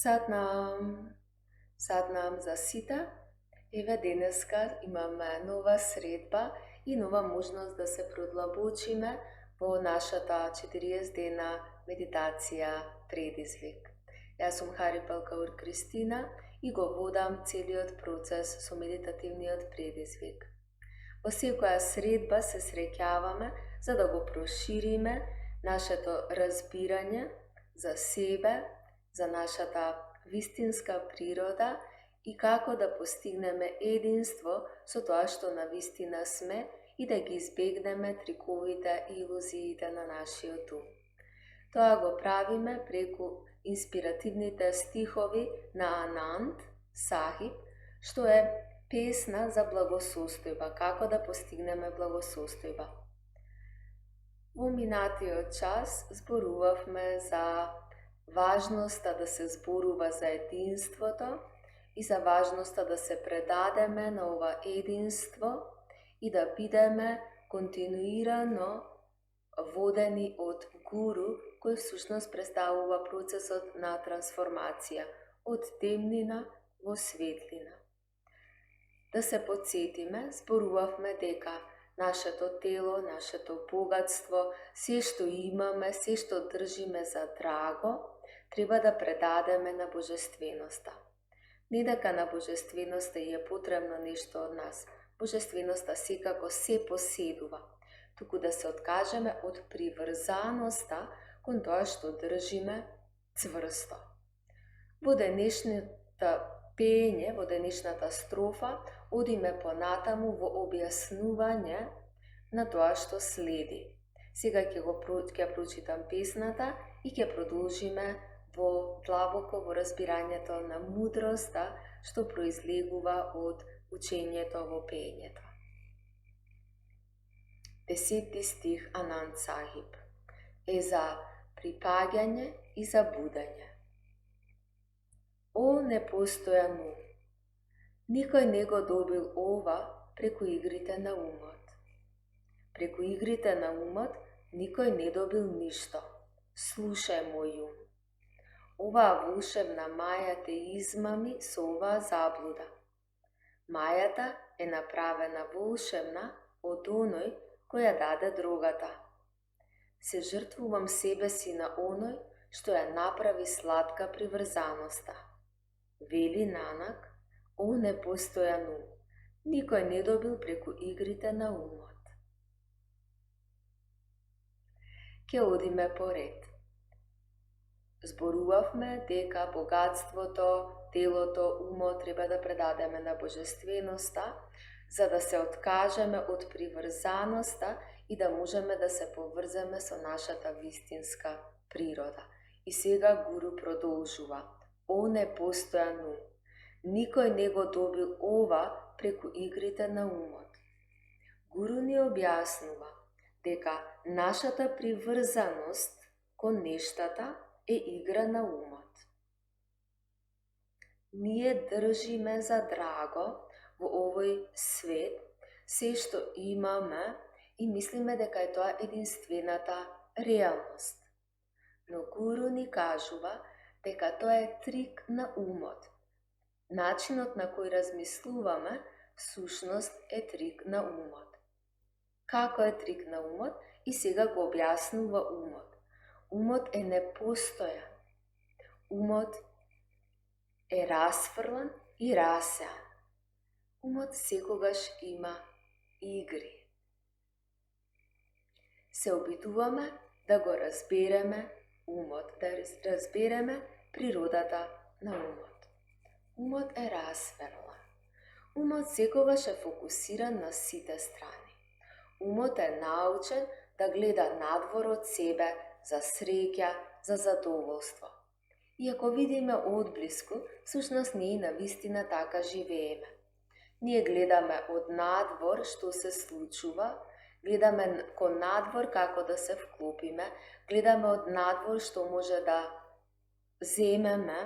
Satnam, Satnam za sita. Evo deneska imame nova sredba in nova možnost da se prodlabočime v našata 40-dnevna meditacija predizvik. Jaz sam Haripalka Ur Kristina i go vodam celiot proces so meditativniot predizvik. Vsaka sredba se srekjavame, za da go proširime naše to razbiranje za sebe, za naša ta vistinska priroda i kako da postigneme edinstvo so to, što na vistina sme i da gi izbegneme trikovite iluzijite na naši otu. To go pravime preko inspirativnite stihovi na Anand Sahib, što je pesna za blagosostojba, kako da postigneme blagosostojba. V minatio čas zboruvavme za važnost da se zboruva za edinstvo to i za važnost da se predademe na ova edinstvo i da bideme kontinuirano vodeni od guru, koji v sušnost predstavlja proces na transformacija, od temnina v svetlina. Da se podsjetime, zboruvavme deka naše to telo, naše to bogatstvo, vse što imame, vse što držime za drago, treba da predademe na božestvenost. Ne deka na božestvenost je potrebno nešto od nas. Božestvenost sekako se poseduva. Tako da se odkažeme od privrzanosti kon to, što držime cvrsto. Bude nešneta penje, bude nešnata strofa, odime ponatamu v objasnuvanje na to, što sledi. Сега ќе прочитам песната и ќе продолжиме во длабоко во разбирањето на мудроста што произлегува од учењето во пењето. 10 стих Ананд Сахиб е за припаѓање и за будење. О непостојано, никој не го добил ова преку игрите на умот. Преку игрите на умот никој не добил ништо. Слушај, мој ум. Оваа волшебна маја те измами со оваа заблуда. Мајата е направена волшебна од оној кој ја даде дрогата. Се жртвувам себе си на оној што ја направи сладка приврзаноста. Вели Нанак, о непостојан ум, никој не добил преку игрите на умот. Ке одиме поред. Зборувавме дека богатството, телото, умот треба да предадеме на божественоста, за да се откажеме од приврзаноста и да можеме да се поврземе со нашата вистинска природа. И сега Гуру продолжува. О непостојан ум, никој не го добил ова преку игрите на умот. Гуру ни објаснува дека нашата приврзаност кон нештата е игра на умот. Ние држиме за драго во овој свет се што имаме и мислиме дека е тоа единствената реалност. Но Гуру ни кажува дека тоа е трик на умот. Начинот на кој размислуваме всушност е трик на умот. Како е трик на умот и сега го објаснува умот. Умот е непостојан. Умот е расфрлан и расеан. Умот секогаш има игри. Се обидуваме да го разбереме умот, да разбереме природата на умот. Умот е расфрлан. Умот секогаш е фокусиран на сите страни. Умот е научен да гледа надвор од себе за среќа, за задоволство. И ако видиме одблиску, всушност ние на вистина така живееме. Ние гледаме од надвор што се случува, гледаме кон надвор како да се вклопиме, гледаме од надвор што може да земеме,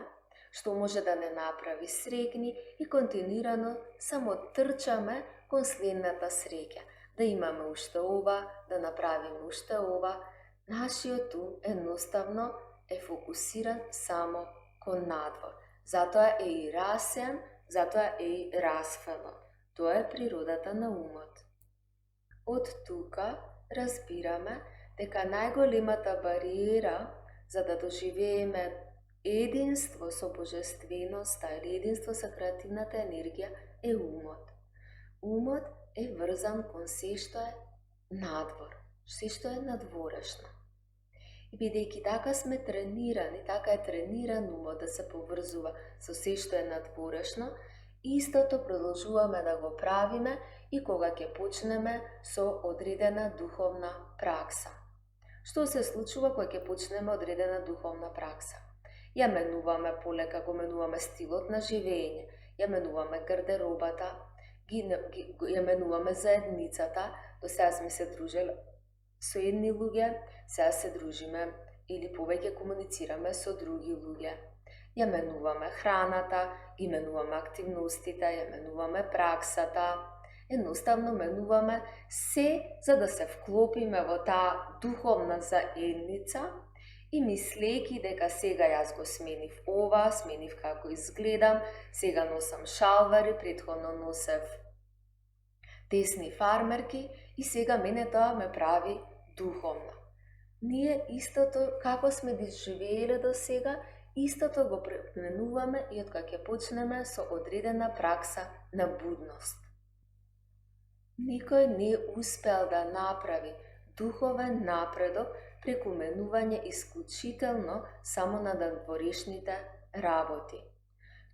што може да не направи среќни и континуирано само трчаме кон следната среќа. Да имаме уште ова, да направиме уште ова. Нашиот ум едноставно е фокусиран само кон надвор. Затоа е и расен, затоа е и расфело. Тоа е природата на умот. Од тука разбираме дека најголемата бариера за да доживееме единство со божественоста или единство со креативната енергија е умот. Умот е врзан кон се што е надвор, се што е надворешно. И бидејќи така сме тренирани, така е трениран умот да се поврзува со се што е надворешно, истото продолжуваме да го правиме и кога ќе почнеме со одредена духовна пракса. Што се случува кога ќе почнеме одредена духовна пракса? Ја менуваме полека, го менуваме стилот на живење, ја менуваме гардеробата, ја менуваме заедницата. До сега сме се дружеле со едни луѓе, сега се дружиме или повеќе комуницираме со други луѓе. Ја менуваме храната, ги менуваме активностите, ја менуваме праксата. Едноставно менуваме се за да се вклопиме во таа духовна заедница и мислејќи дека сега јас го сменив ова, сменив како изгледам, сега носам шалвари, претходно носев тесни фармерки и сега мене тоа ме прави духовна. Ние истото како сме живееле до сега, истото го пременуваме и откако ќе почнеме со одредена пракса на будност. Никој не успел да направи духовен напредок преку менување исклучително само на надворешните работи.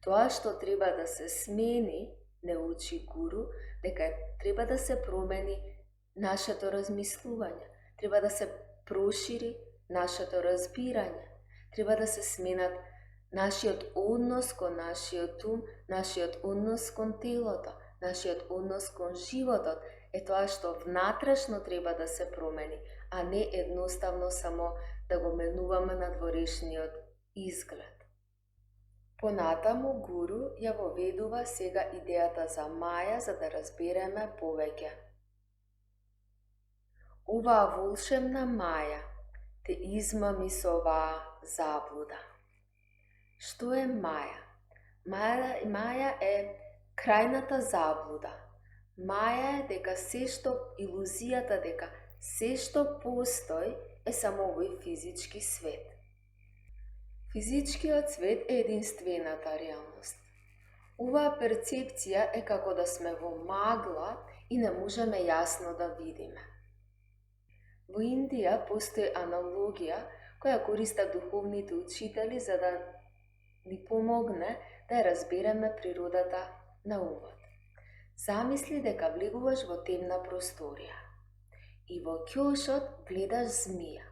Тоа што треба да се смени, не учи гуру, дека треба да се промени нашето размислување, треба да се прошири нашето разбирање, треба да се сменат нашиот однос кон нашиот ум, нашиот однос кон телото, нашиот однос кон животот е тоа што внатрешно треба да се промени, а не едноставно само да го менуваме надворешниот изглед. Понатаму гуру ја воведува сега идејата за маја за да разбереме повеќе. Оваа волшебна маја те измами со оваа заблуда. Што е маја? Маја е крајната заблуда. Маја е дека се што илузијата дека се што постои е само овој физички свет. Физичкиот свет е единствената реалност. Оваа перцепција е како да сме во магла и не можеме јасно да видиме. Во Индија постои аналогија која користат духовните учители за да ни помогне да ја разбереме природата на умот. Замисли дека влегуваш во темна просторија и во ќошот гледаш змија.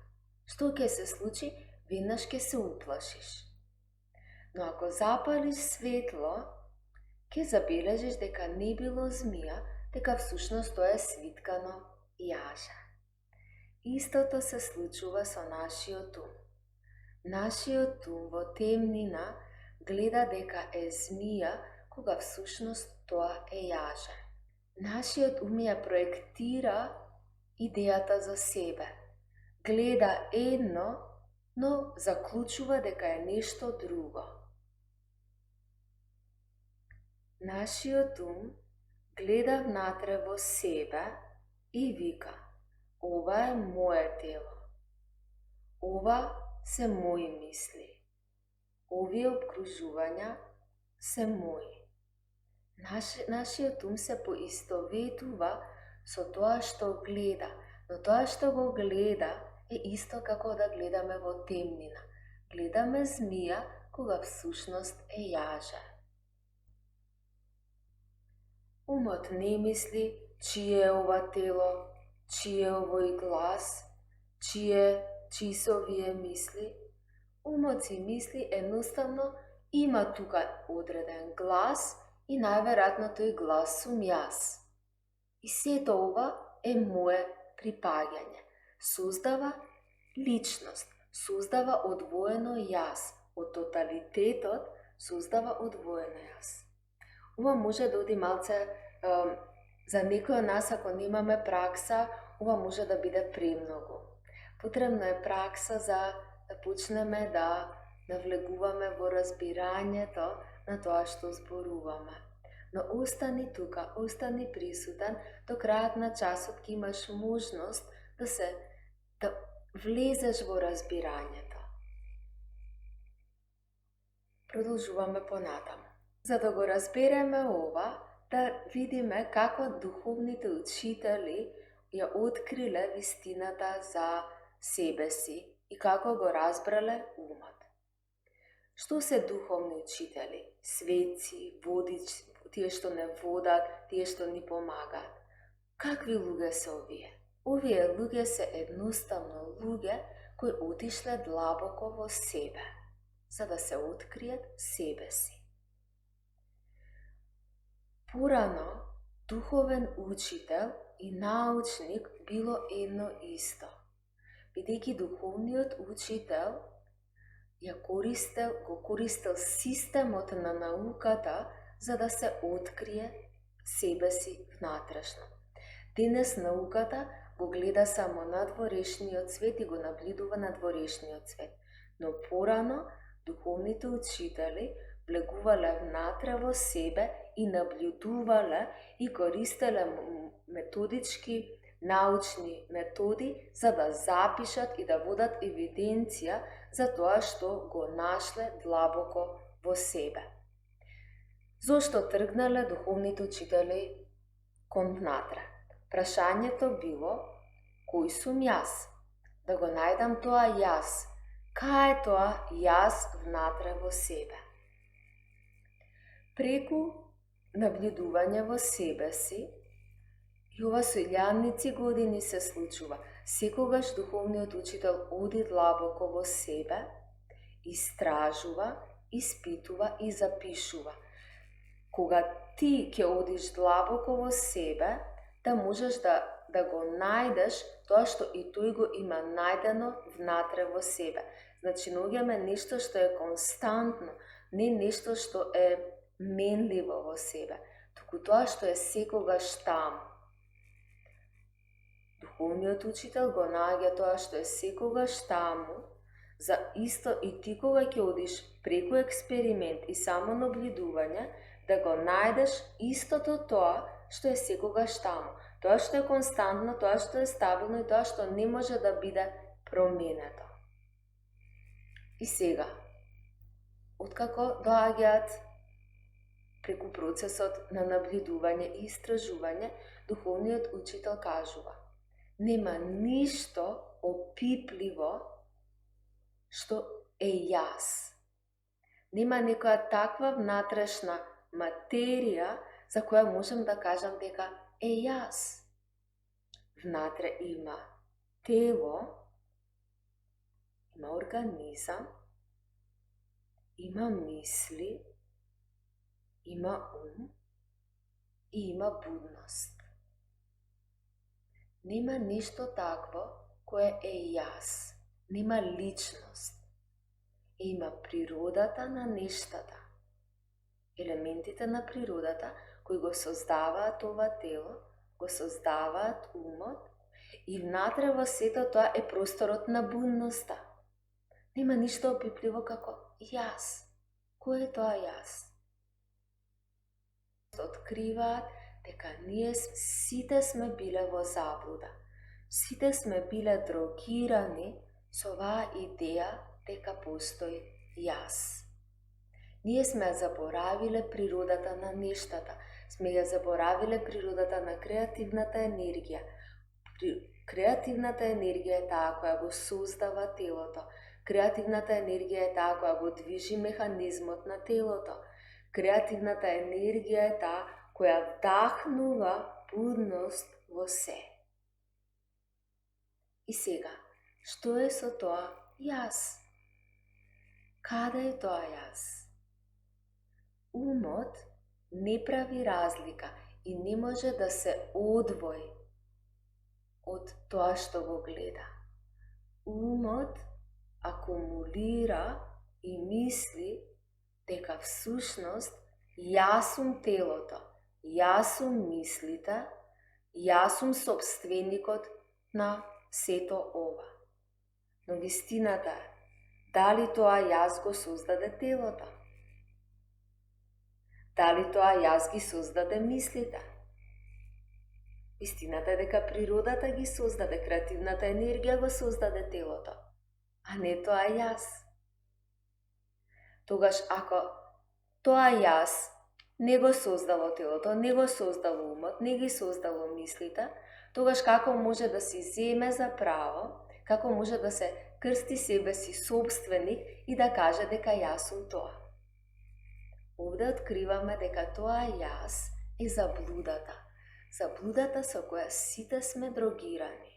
Што ќе се случи? Веднаш ќе се уплашиш. Но ако запалиш светло, ќе забележиш дека не било змија, дека всушност тоа е свиткано јаже. Истото се случува со нашиот ум. Нашиот ум во темнина гледа дека е змија, кога всушност тоа е јаже. Нашиот ум ја проектира идејата за себе. Гледа едно, но заклучува дека е нешто друго. Нашиот ум гледа внатре во себе и вика: ова е моје тело. Ова се мои мисли. Овие обкружувања се мои. Нашиот ум се поистоветува со тоа што гледа, но тоа што го гледа е исто како да гледаме во темнина. Гледаме змија кога всушност е јаже. Умот не мисли чие е ова тело, чие е овој глас, чии се овие мисли. Умот си мисли едноставно има тука одреден глас и најверојатно тој глас сум јас. И сето ова е моje припаѓање. Создава личност, создава одвоено јас. Од тоталитетот создава одвоено јас. Ова може да оди малце, за некој од нас, ако немаме пракса, ова може да биде премногу. Потребно е пракса за да почнеме да навлегуваме во разбирањето на тоа што зборуваме. Но остани тука, остани присутен, до крајот на часот ќе имаш можност да влезеш во разбирањето. Продолжуваме понатаму. За да го разбереме ова, да видиме како духовните учители ја откриле вистината за себе си и како го разбрале умот. Што се духовни учители? Светци, водичи, тие што не водат, тие што ни помагаат. Какви луѓе се овие? Овие луѓе се едноставно луѓе кои отишле длабоко во себе, за да се откријат себе си. Порано, духовен учител и научник било едно исто, бидејќи духовниот учител го користел системот на науката за да се открие себе си внатрешно. Денес науката го гледа само надворешниот свет и го наблюдува надворешниот свет, но порано духовните учители влегувале внатре во себе и наблюдувале и користеле методички, научни методи за да запишат и да водат евиденција за тоа што го нашле длабоко во себе. Зошто тргнале духовните учители кон внатре? Прашањето било, кој сум јас? Да го најдам тоа јас. Кај е тоа јас внатре во себе? Преку наблюдување во себе си, и ова со илјадници години се случува, секогаш духовниот учител оди длабоко во себе, истражува, испитува и запишува. Кога ти ќе одиш длабоко во себе, да можеш да го најдеш тоа што и тој го има најдено внатре во себе. Значи, наоѓаме нешто што е константно, не нешто што е менливо во себе, туку тоа што е секогаш таму. Духовниот учител го наоѓа тоа што е секогаш таму, за исто и ти кога ќе одиш преку експеримент и само наблюдување, да го најдеш истото тоа што е секогаш таму. Тоа што е константно, тоа што е стабилно и тоа што не може да биде променето. И сега, откако доаѓаат преку процесот на наблюдување и истражување, духовниот учител кажува: нема ништо опипливо што е јас. Нема некоја таква внатрешна материја за која можем да кажам дека е јас. Внатре има тело, има организам, има мисли, има ум и има будност. Нема нешто такво кое е јас. Нема личност. Има природата на нештата. Елементите на природата кои го создаваат ова тело, го создаваат умот и внатре во сето тоа е просторот на будноста. Нема ништо опипливо како јас. Кој е тоа јас? Откриваат дека ние сите сме биле во заблуда. Сите сме биле дрогирани со оваа идеја дека постои јас. Ние сме заборавиле природата на нештата, сме ја заборавиле природата на креативната енергија. Креативната енергија е таа која го создава телото. Креативната енергија е таа која го движи механизмот на телото. Креативната енергија е таа која вдахнува будност во се. И сега, што е со тоа јас? Каде е тоа јас? Умот не прави разлика и не може да се одвои од тоа што го гледа. Умот акумулира и мисли дека всушност јас сум телото, јас сум мислите, јас сум собственикот на сето ова. Но вистината е Дали тоа јас го создаде телото? Дали тоа јас ги создаде мислите? Истината е дека природата ги создаде, креативната енергија го создаде телото, а не тоа јас. Тогаш ако тоа јас не го создало телото, не го создало умот, не ги создало мислите, тогаш како може да си земе за право, како може да се крсти себе си собственик и да каже дека јас сум тоа? Овде откриваме дека тоа јас е заблудата. Заблудата со која сите сме дрогирани.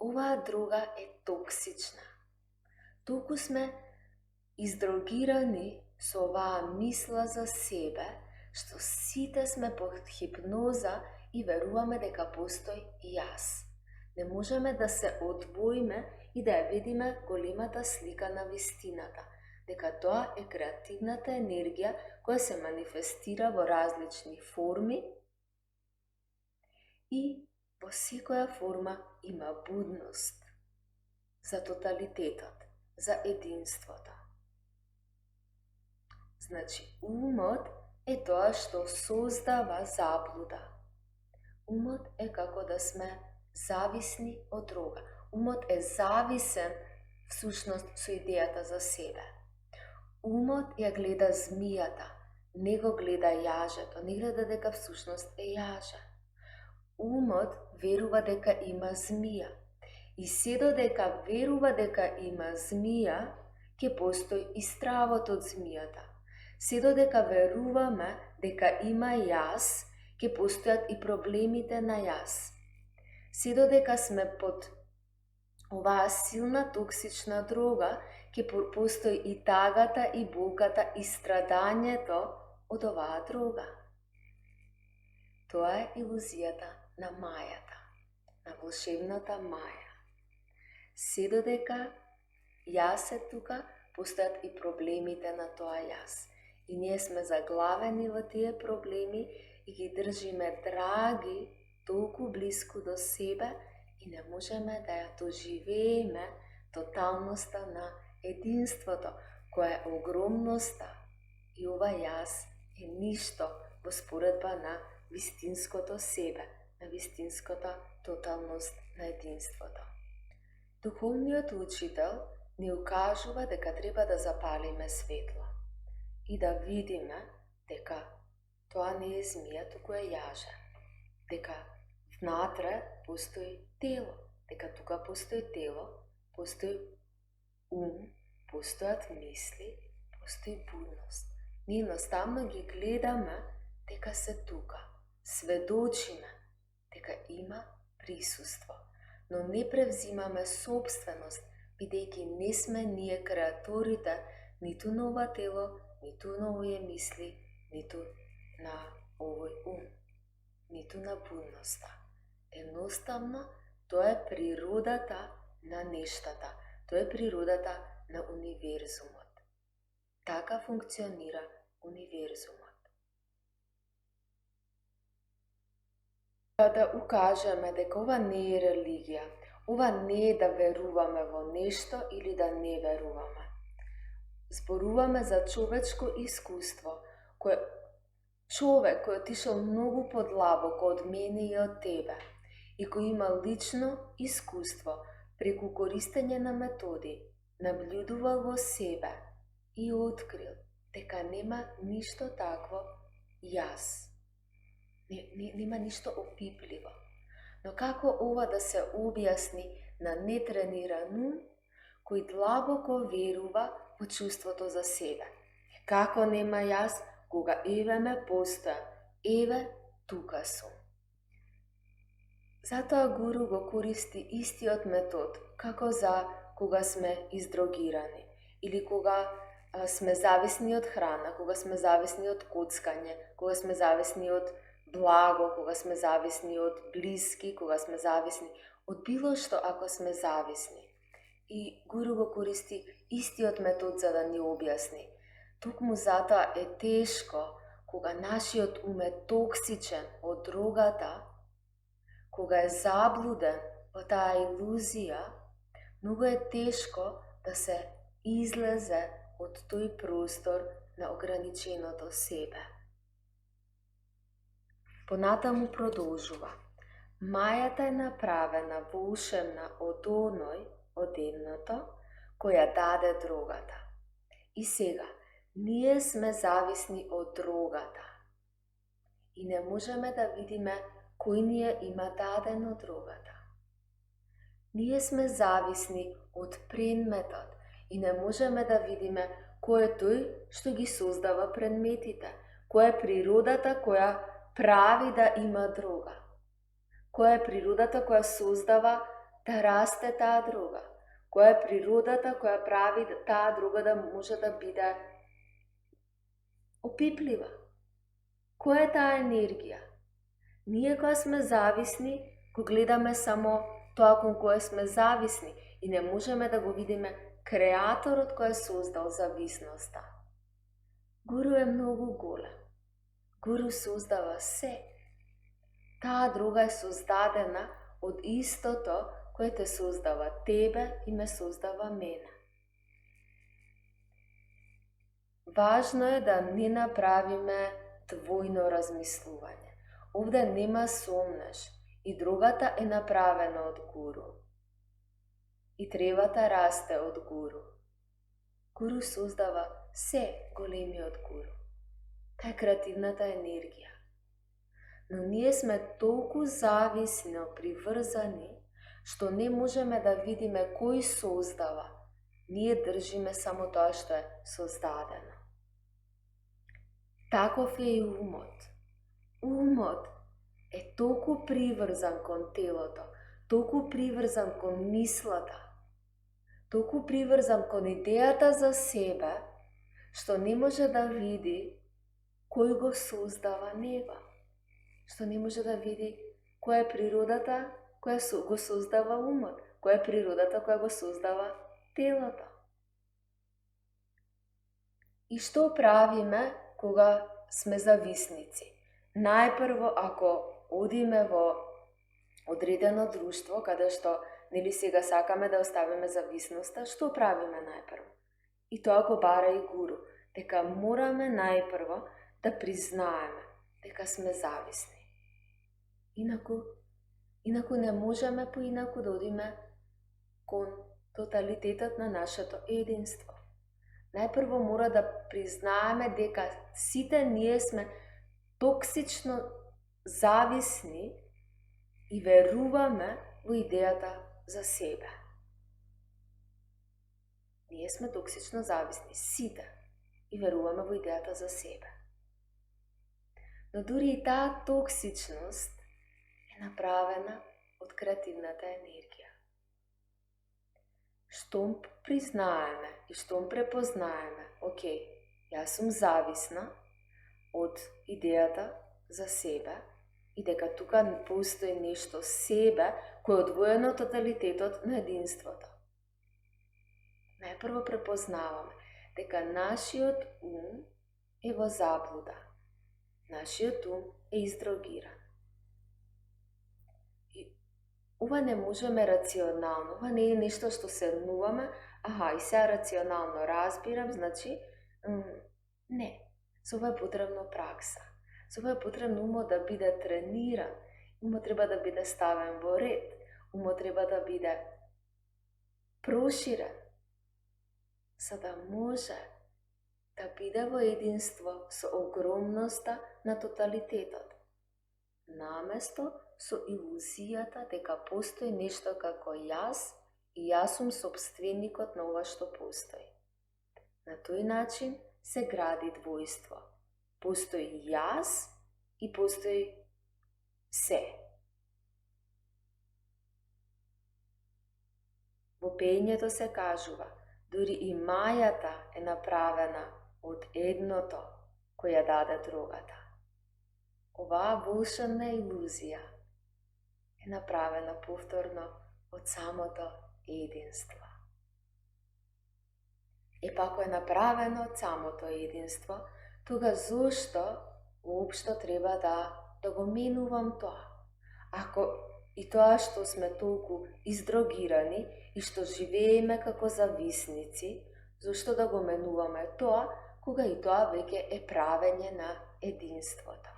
Оваа дрога е токсична. Толку сме издрогирани со оваа мисла за себе, што сите сме под хипноза и веруваме дека постои јас. Не можеме да се одвоиме и да ја видиме големата слика на вистината, дека тоа е креативната енергија која се манифестира во различни форми и во секоја форма има будност за тоталитетот, за единството. Значи, умот е тоа што создава заблуда. Умот е како да сме зависни од дрога. Умот е зависен всушност со идејата за себе. Умот ја гледа змијата, не го гледа јажето, не гледа дека всушност е јаже. Умот верува дека има змија. И се додека верува дека има змија, ќе постои и стравот од змијата. Се додека веруваме дека има јас, ќе постојат и проблемите на јас. Се додека сме под оваа силна токсична дрога, ќе постои и тагата, и болката, и страдањето од оваа дрога. Тоа е илузијата на мајата, на волшебната маја. Се додека јас е тука, постојат и проблемите на тоа јас. И ние сме заглавени во тие проблеми и ги држиме драги, толку близко до себе и не можеме да ја доживееме тоталноста на единството, која е огромноста. И ова јас е ништо во споредба на вистинското себе, на вистинската тоталност на единството. Духовниот учител ни укажува дека треба да запалиме светло и да видиме дека тоа не е змија, туку е јаже. Дека внатре постои тело, дека тука постои тело, постои ум, постојат мисли, постои будност. Ние едноставно ги гледаме дека се тука, сведочиме дека има присуство, но не превзимаме собственост, бидејќи не сме ние креаторите ниту на ова тело, ниту на овие мисли, ниту на овој ум, ниту на будноста. Едноставно, тоа е природата на нештата, тоа е природата на универзумот. Така функционира универзумот. Да укажеме дека ова не е религија, ова не е да веруваме во нешто или да не веруваме. Зборуваме за човечко искуство, човек кој отишол многу подлабоко од мене и од тебе и кој има лично искуство преку користење на методи, наблюдувал во себе и открил дека нема ништо такво јас. Нема ништо опипливо. Но како ова да се објасни на нетрениран ум кој длабоко верува во чувството за себе? Како нема јас кога еве ме постоја, еве тука сум. Затоа гуру го користи истиот метод како за кога сме издрогирани или кога сме зависни од храна, кога сме зависни од коцкање, кога сме зависни од благо, кога сме зависни од блиски, кога сме зависни од било што ако сме зависни. И гуру го користи истиот метод за да ни објасни. Токму затоа е тешко кога нашиот ум е токсичен од дрогата, кога е заблуден во таа илузија, многу е тешко da se izleze od toj prostor na ograničenost sebe. Ponatamo продолжува. Мајата е направена во ушемна од оној, од едното, која даде другата. И сега, ние сме зависни од другата. И не можеме да видиме кој ни има дадено другата. Ние сме зависни од предметот и не можеме да видиме кој е тој што ги создава предметите, која е природата која прави да има друга, која е природата која создава да расте таа друга, која е природата која прави таа друга да може да биде опиплива. Која е таа енергија? Ние кога сме зависни, го гледаме само тоа кон кое сме зависни и не можеме да го видиме креаторот кој е создал зависноста. Гуру е многу голем. Гуру создава се. Таа друга е создадена од истото кој те создава тебе и ме создава мене. Важно е да не направиме двојно размислување. Овде нема сомнеш и другата е направена од Гуру. И тревата расте од Гуру. Гуру создава се големиот Гуру. Та е креативната енергија. Но ние сме толку зависно приврзани, што не можеме да видиме кој создава. Ние држиме само тоа што е создадено. Таков е и умот. Умот е толку приврзан кон телото, толку приврзан кон мислата, толку приврзан кон идејата за себе, што не може да види кој го создава него, што не може да види која е природата која го создава умот, која е природата која го создава телото. И што правиме кога сме зависници? Најпрво, ако одиме во одредено друштво, каде што нели сега сакаме да оставиме зависноста, што правиме најпрво? И тоа го бара и Гуру, дека мораме најпрво да признаеме дека сме зависни. Инаку не можеме поинаку да одиме кон тоталитетот на нашето единство. Најпрво мора да признаеме дека сите ние сме токсично зависни и веруваме во идејата за себе. Ние сме токсично зависни, сите, и веруваме во идејата за себе. Но дури и таа токсичност е направена од креативната енергија. Штом признаеме и штом препознаеме, окей, јас сум зависна од идејата за себе и дека тука постои нешто себе кој е одвоено од тоталитетот на единството. Најпрво препознаваме дека нашиот ум е во заблуда. Нашиот ум е издрогиран. И ова не можеме рационално, ова не е нешто што седнуваме, и сега рационално разбирам, значи, не. Со ова е потребно пракса. Со ова е потребно умот да биде трениран, умот треба да биде ставен во ред, умот треба да биде проширен, за да може да биде во единство со огромноста на тоталитетот, наместо со илузијата дека постои нешто како јас и јас сум сопственикот на ова што постои. На тој начин се гради двојство. Постои јас и постои се. Во пењето се кажува, дури и мајата е направена од едното која даде другата. Оваа волшебна илузија е направена повторно од самото единство. Па ако е направено од самото единство, тога зошто уопшто треба да го менувам тоа? Ако и тоа што сме толку издрогирани и што живееме како зависници, зашто да го менуваме тоа, кога и тоа веќе е правење на единството.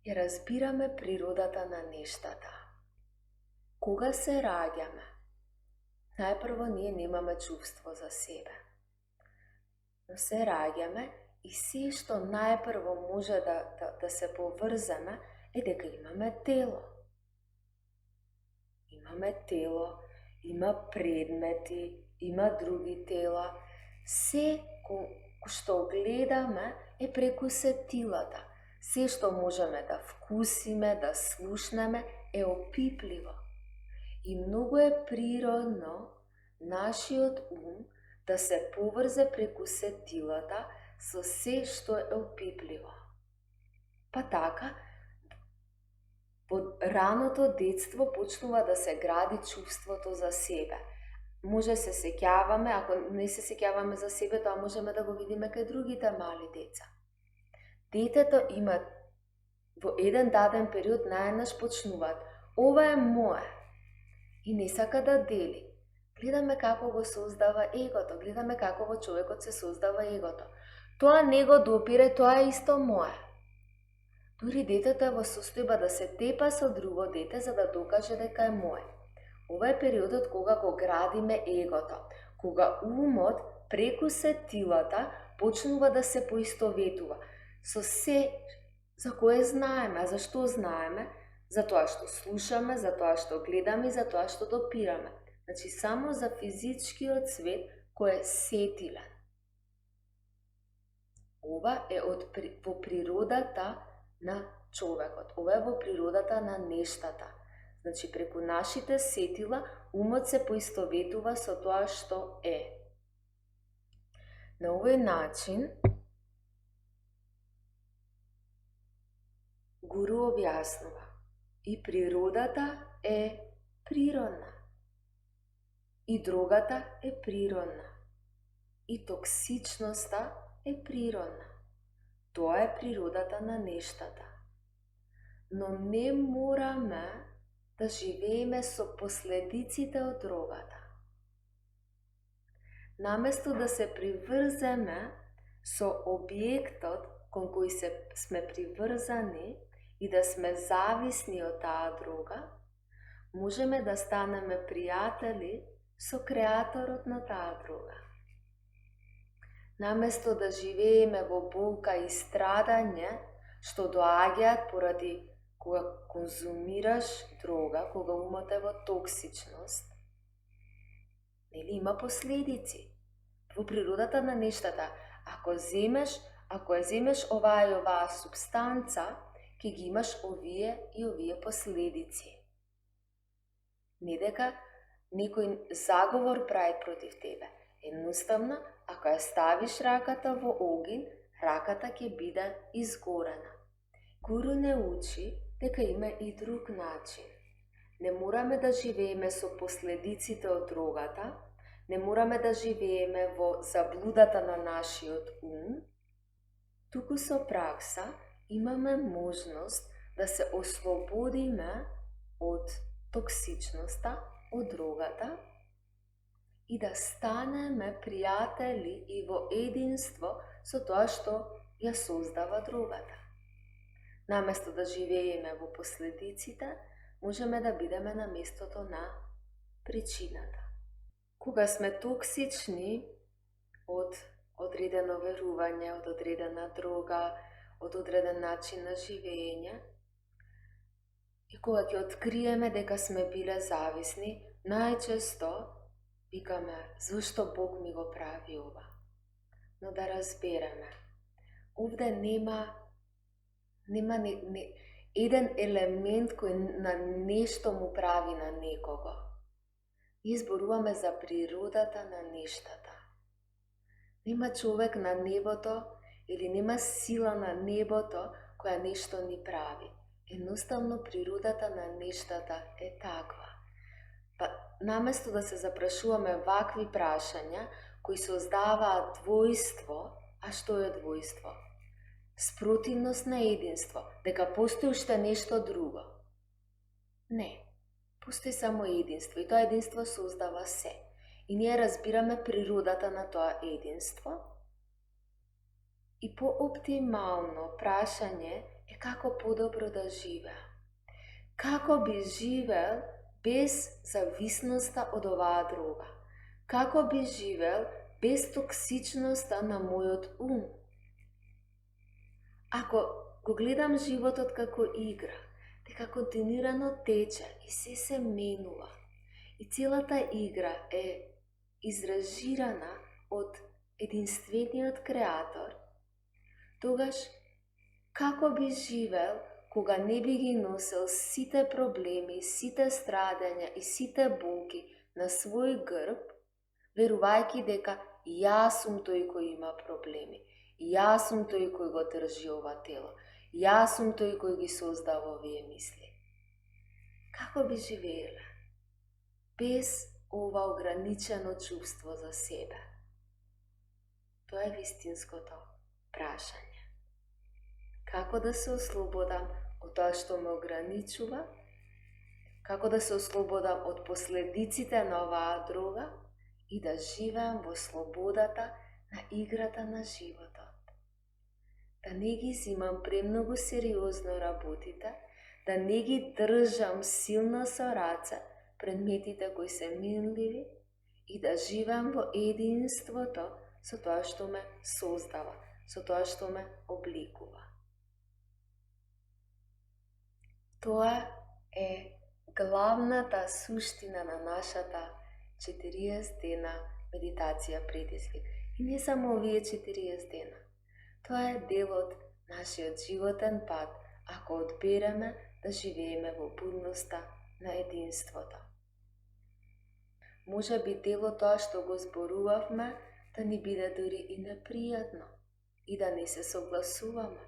Ја разбираме природата на нештата. Кога се раѓаме, најпрво ние немаме чувство за себе. Но се раѓаме и се што најпрво може да се поврземе е дека имаме тело. Имаме тело, има предмети, има други тела. Се што гледаме е преку сетилата. Се што можеме да вкусиме, да слушнеме е опипливо. И многу е природно нашиот ум да се поврзе преку сетилата со се што е опипливо. Па така, во раното детство почнува да се гради чувството за себе. Може се сеќаваме, ако не се сеќаваме за себе, тоа можеме да го видиме кај другите мали деца. Детето има во еден даден период најнаш почнуваат: ова е мое. И не сака да дели. Гледаме како го создава егото, гледаме како во човекот се создава егото. Тоа не го допире, тоа е исто мое. Дури детето е во состојба да се тепа со друго дете за да докаже дека е мое. Ова е периодот кога го градиме егото, кога умот преку сетилата почнува да се поистоветува со се за кое знаеме. А зашто знаеме? За тоа што слушаме, за тоа што гледаме и за тоа што допираме. Значи, само за физичкиот свет кој е сетилен. Ова е во природата на човекот. Ова е во природата на нештата. Значи, преку нашите сетила, умот се поистоветува со тоа што е. На овој начин, Гуру објаснува: и природата е природна, и дрогата е природна, и токсичноста е природна. Тоа е природата на нештата. Но не мораме да живееме со последиците од дрогата. Наместо да се приврземе со објектот кон кој сме приврзани и да сме зависни од таа дрога, можеме да станеме пријатели со креаторот на таа дрога. Наместо да живееме во болка и страдање, што доаѓаат поради кога конзумираш дрога, кога умот е во токсичност, нели има последици во природата на нештата. Ако ја земеш оваа и оваа субстанца, ќе ги имаш овие и овие последици. Не дека некој заговор прави против тебе. Едноставно, ако ја ставиш раката во огин, раката ќе биде изгорена. Гуру не учи дека има и друг начин. Не мораме да живееме со последиците од дрогата, не мораме да живееме во заблудата на нашиот ум, туку со пракса имаме можност да се ослободиме од токсичноста, од дрогата и да станеме пријатели и во единство со тоа што ја создава дрогата. Наместо да живееме во последиците, можеме да бидеме на местото на причината. Кога сме токсични од одредено верување, од одредена дрога, од одреден начин на живење, и кога ќе откриеме дека сме биле зависни, најчесто викаме: зашто Бог ми го прави ова? Но да разбереме, овде нема еден елемент кој на нешто му прави на некого. Изборуваме за природата на нештата. Нема човек на небото или нема сила на небото која нешто ни прави. Едноставно природата на нештата е таква. Па, наместо да се запрашуваме вакви прашања кои создаваат двојство, а што е двојство? спротивност на единство, дека постои уште нешто друго. Не, постои само единство и тоа единство создава се. И ние разбираме природата на тоа единство. И по-оптимално прашање е како подобро да живеам. Како би живеел без зависноста од оваа дрога? Како би живеел без токсичноста на мојот ум? Ако го гледам животот како игра, дека континуирано тече и се менува, и целата игра е изражирана од единствениот креатор, тогаш како би живеел кога не би ги носел сите проблеми, сите страдања и сите болки на свој грб, верувајќи дека јас сум тој кој има проблеми, јас сум тој кој го држи ова тело, јас сум тој кој ги создава овие мисли. Како би живееле без ова ограничено чувство за себе? Тоа е вистинското прашање. Како да се ослободам од тоа што ме ограничува? Како да се ослободам од последиците на оваа дрога и да живеам во слободата на играта на животот? Да не ги зимам премногу сериозно работите, да не ги држам силно со раце предметите кои се минливи и да живеам во единството со тоа што ме создава, со тоа што ме обликува. Тоа е главната суштина на нашата 40 дена медитација предизвик. И не само овие 40 дена. Тоа е дел од нашиот животен пат, ако одбереме да живееме во будноста на единството. Може би дел од тоа што го зборувавме да ни биде дури и непријатно и да не се согласуваме.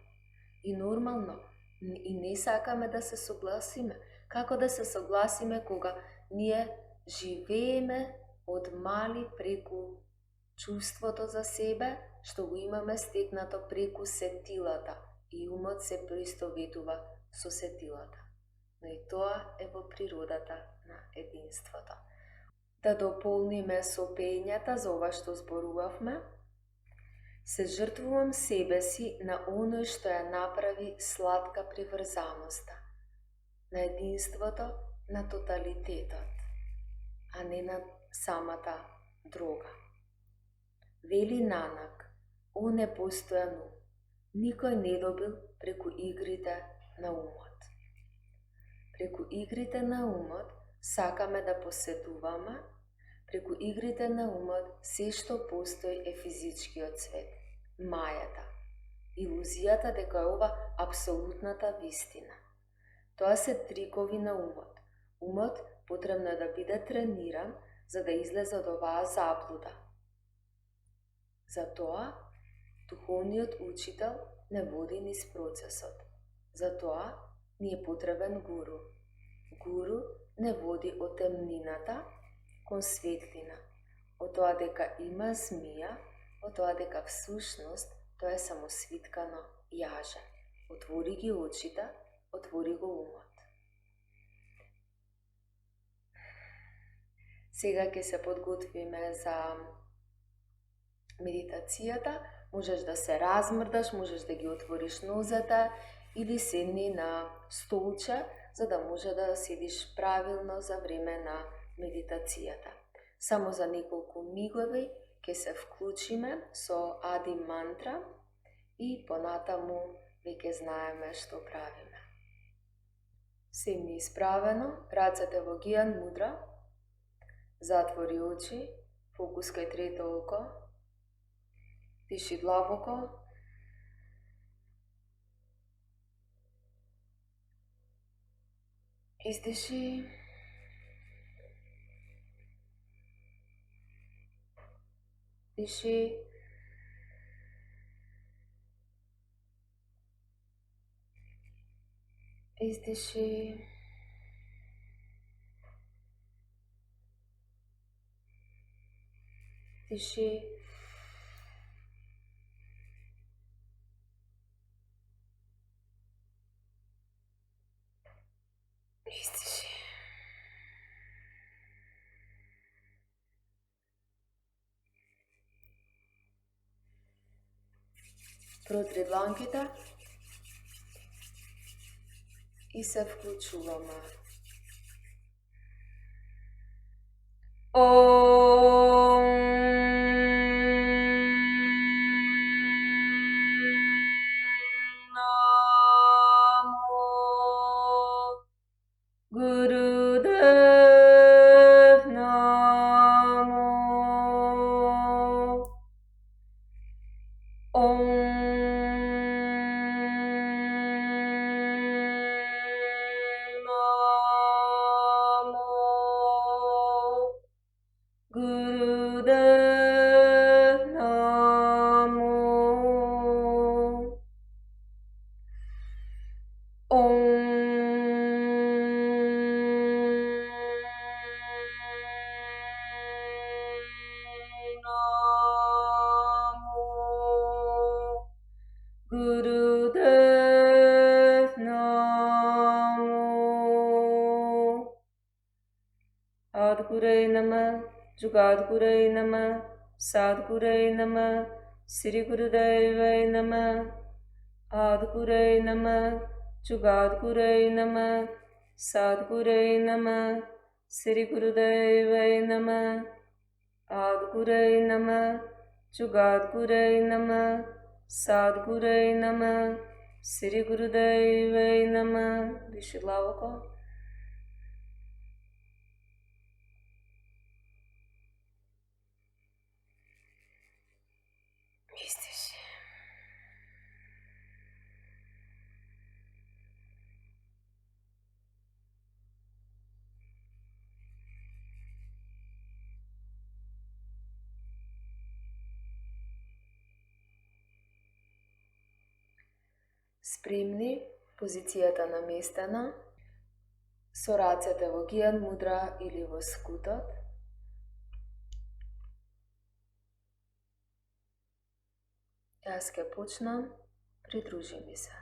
И нормално, и не сакаме да се согласиме. Како да се согласиме кога ние живееме од мали преку чувството за себе, што го имаме стекнато преку сетилата, и умот се поистоветува со сетилата. Но и тоа е во природата на единството. Да дополниме со пењата за ова што зборувавме. Се жртвувам себе си на оној што ја направи сладка приврзаноста, на единството, на тоталитетот, а не на самата дрога. Вели Нанак, о непостојан ум, никој не добил преку игрите на умот. Преку игрите на умот сакаме да поседуваме, преку игрите на умот се што постои е физичкиот свет, мајата, илузијата дека е ова апсолутната вистина. Тоа се трикови на умот. Умот потребно е да биде трениран за да излезе од оваа заблуда. Затоа, духовниот учител не води низ процесот. Затоа ни е потребен гуру. Гуру не води од темнината кон светлина, од тоа дека има змија, од тоа дека всушност тоа е само свиткано јаже. Отвори ги очите, отвори го умот. Сега ќе се подготвиме за медитацијата. Можеш да се размрдаш, можеш да ги отвориш нозете или седни на столче, за да може да седиш правилно за време на медитацијата. Само за неколку мигови ќе се вклучиме со Ади мантра и понатаму веќе знаеме што правиме. Седни исправено, рацете во гијан мудра, затвори очи, фокус кај трето око, диши длабоко, издиши, диши, издиши, диши, Истише. Протри дланките и се вклучуваме. Gurudev Namo Om Namo Gurudev Namo Om Namo Gurudev Namo Adgurei Namah, Jugadgurei Namah, Sadgurei Namah, Sri Gurudevai Namah, Adgurei Namah, Jugadgurei Namah, Sadgurei Namah, Sri Gurudevai Namah, Adgurei Namah, Jugadgurei Namah, Sadgurei Namah, Sri Gurudevai Namah. Vishlavako. Истише. Спремни, позицијата наместена, со рацете во гијан мудра или во скутот. Јас ќе почнам, придружи ми се.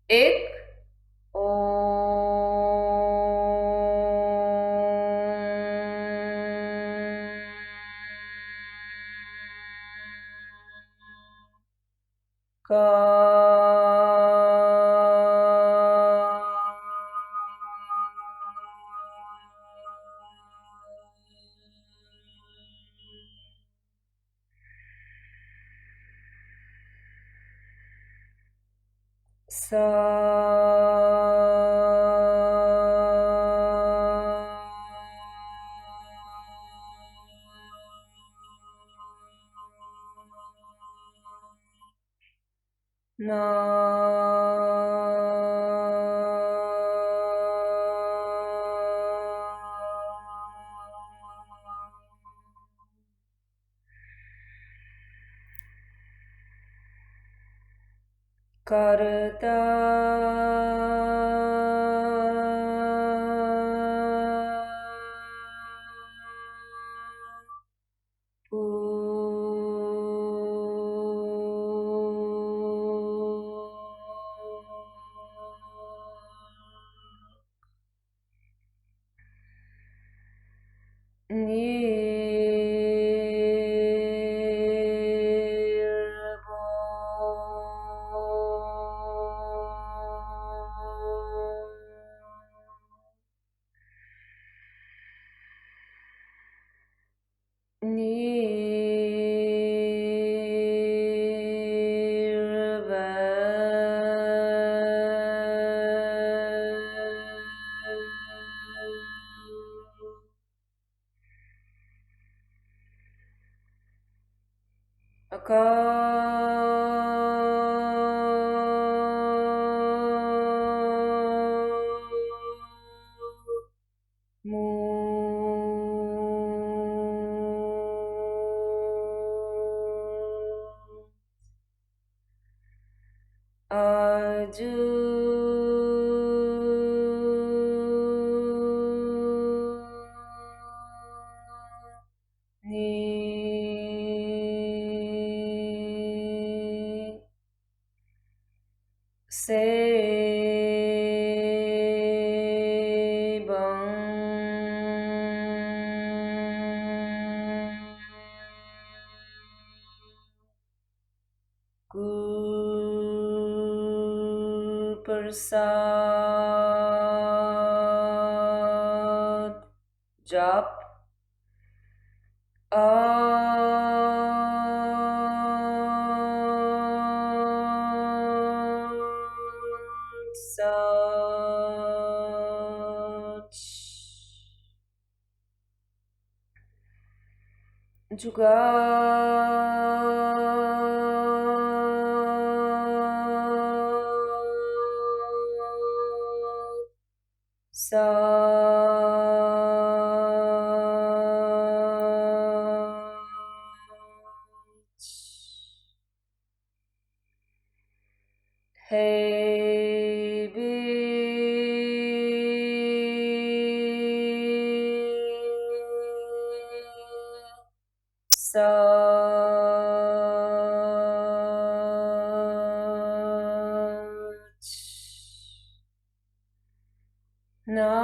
Ек, Sa Na Karta प्रसाद जप सच जुगाद सच Hey, such Nanak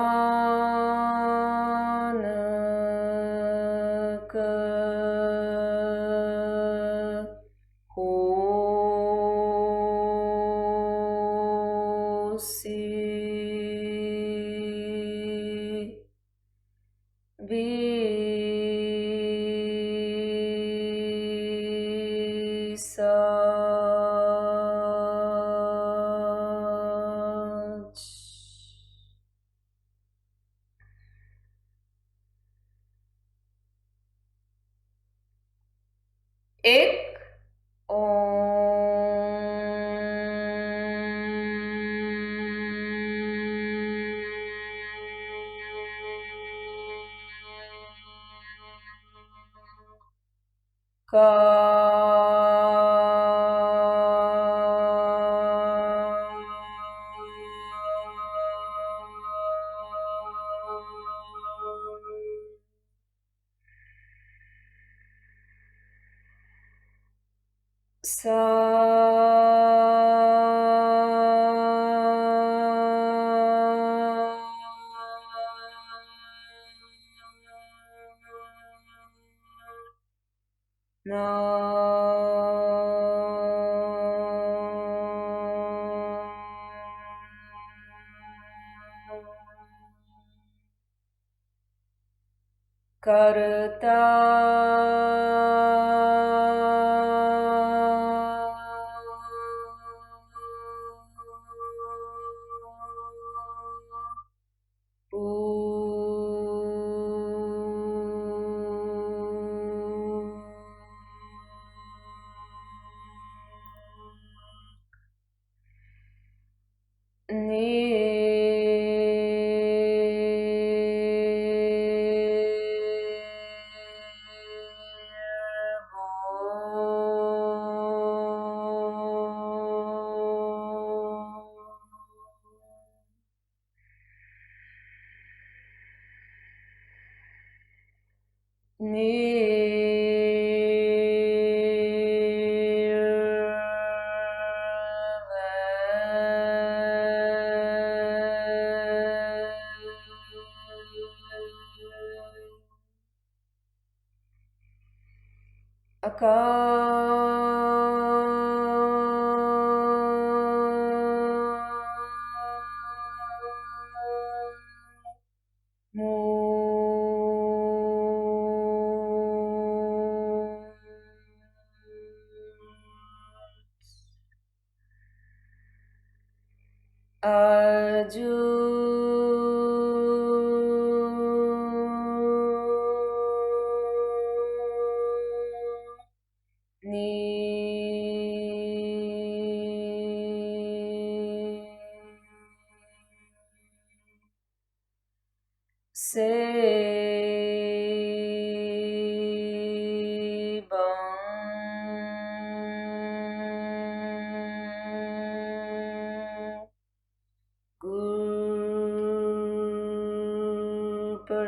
hosi Visach एक करता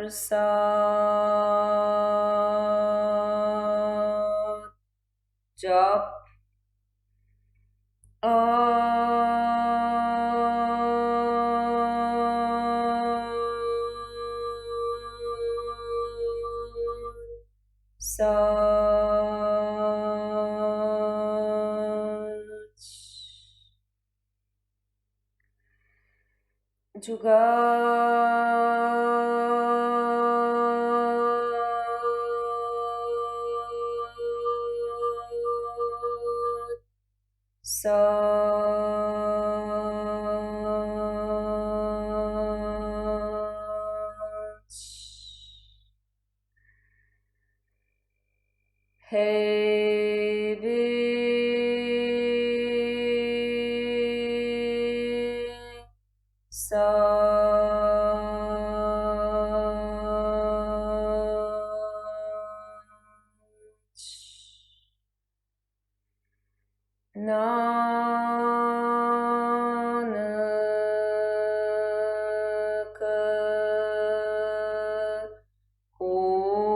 प्रसाद जप सच जुगात सच heavy such Nanak होसी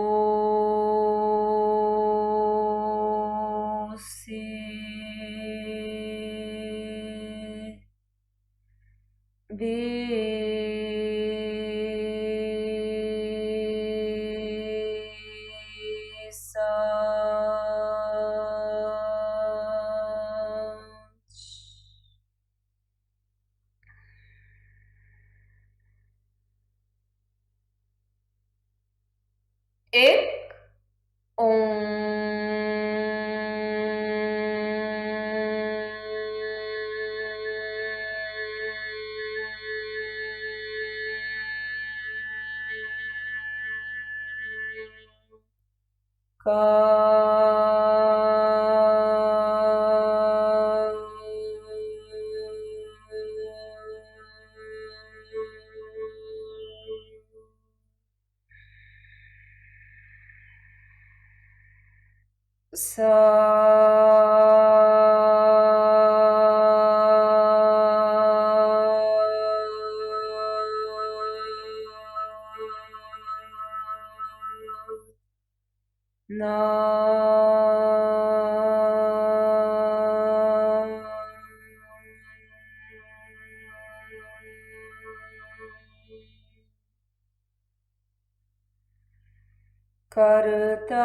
भी सच एक करता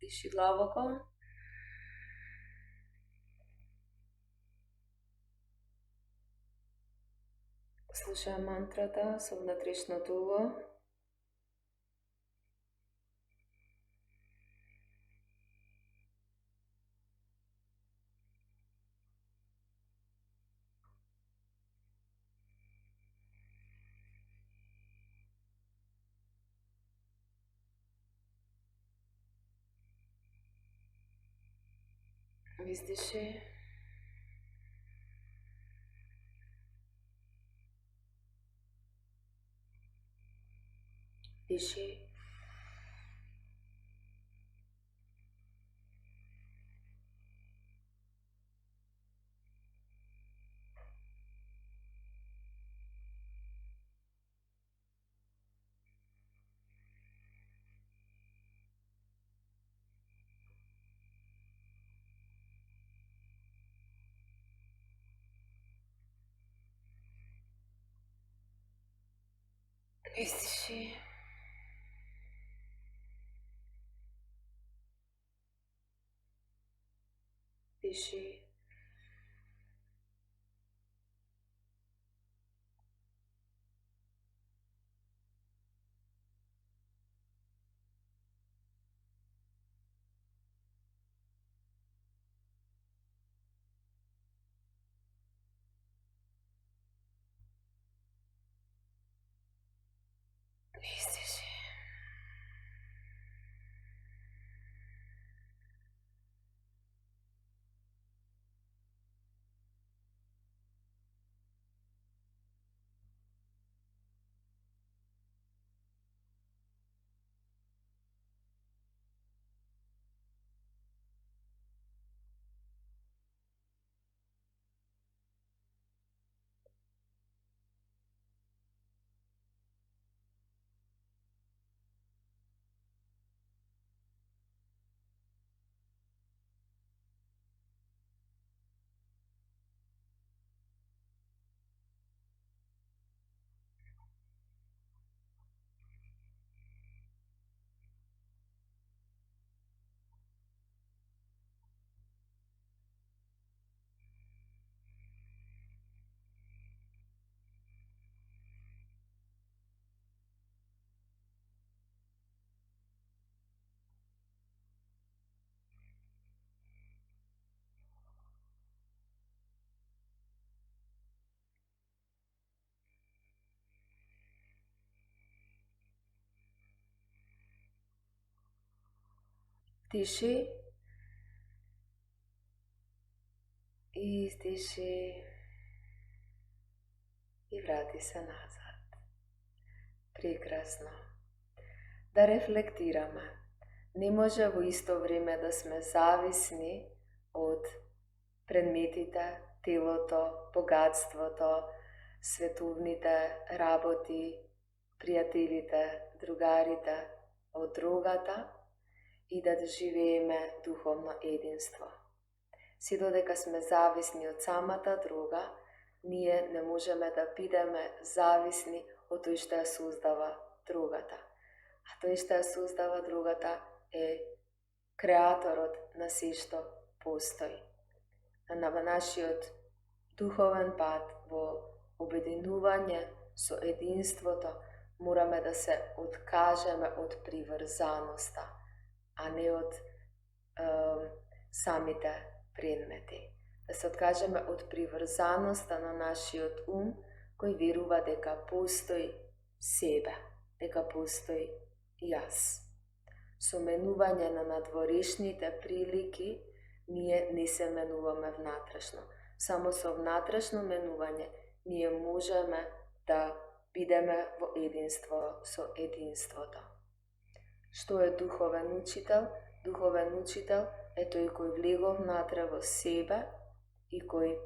Дыши глубоко. Слушай мантрата со внатрешното уво. Издиши. Диши. Издиши. Дыши. Diši, izdiši i vrati se nazad. Prekrasno. Da reflektiramo. Ne može v isto vrijeme, da sme zavisni od predmetite, teloto, bogatstvoto, svetovnite, raboti, prijateljite, drugarite od drugata i da živime duhovno edinstvo. Si dodeka sme zavisni od samata druga, nije ne možemo da bideme zavisni od to što je suzdava drugata. A to što je suzdava drugata je kreator od nas išto postoji. Na naši od duhoven pad v objedinuvanje so edinstvoto moramo da se odkažeme od privrzanosta, a ne od samite predmeti. Da se odkažeme od privrzanosta na naši od koji veruva, deka postoji sebe, deka postoji jaz. So menuvanje na nadvorišnite priliki ne se menuvame vnatrašno. Samo so vnatrašno menuvanje nije možeme da bideme v edinstvo, so edinstvoto. Što je duhoven učitelj? Duhoven učitelj je to, koji vlego vnatre v sebe i koji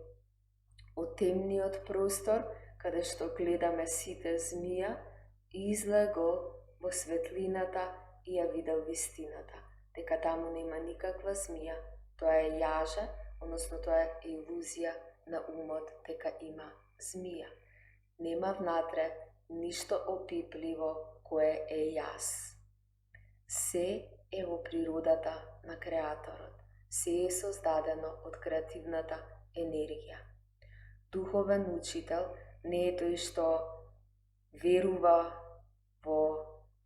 otemni od prostor, kada što gledame site zmija, izlego v svetlinata i je videl vistinata. Teka tamo nema nikakva zmija, to je jaže, odnosno to je iluzija na umot, teka ima zmija. Nema vnatre ništo opipljivo koje je jaz. Vse je v prirodata na kreatorot. Vse je sozdadeno od kreativnata energija. Duhoven učitelj ne je to što veruva v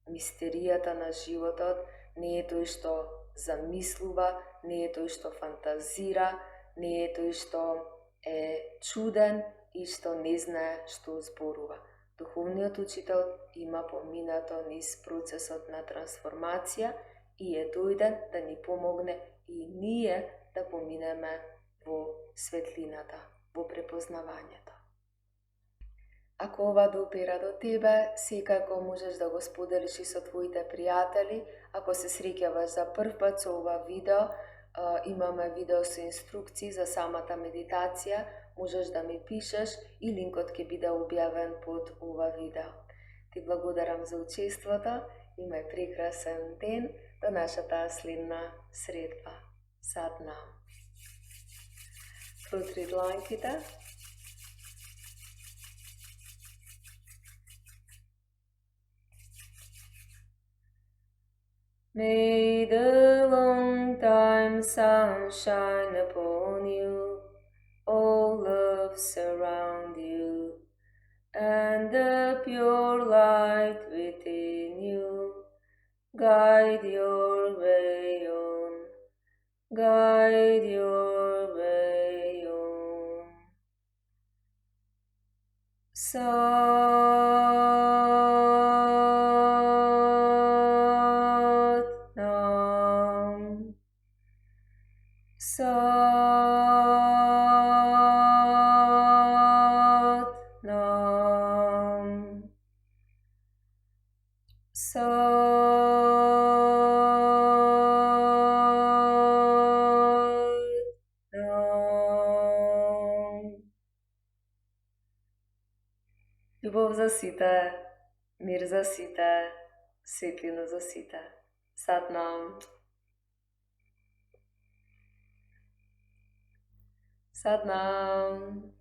misterijata na životot, ne je to što zamisluva, ne je to što fantazira, ne je to što je čuden i što ne zna što zboruva. Duhovni učitelj ima pominato niz procesotna transformacija i je dojden da ni pomogne i nije da pomineme v svetlinata, v prepoznavanje to. Ako ova dopira do tebe, sekako možeš da gospodariš so tvojite prijatelji. Ako se srekjavaš za prv co ova video, imame video s instrukciji za sama ta meditacija, možeš da mi pišeš i link od ki bude objaven pod ova video. Ti blagodaram za učestvото, imaj prekrasen den, do naša ta sledna sredba. Sad nam. Protri dlankite. May the long time sun shine upon you, all love surround you, and the pure light within you guide your way on, guide your way on. Ljubov zasite, mir zasite, svetlino zasite. Sat nam. Sat nam.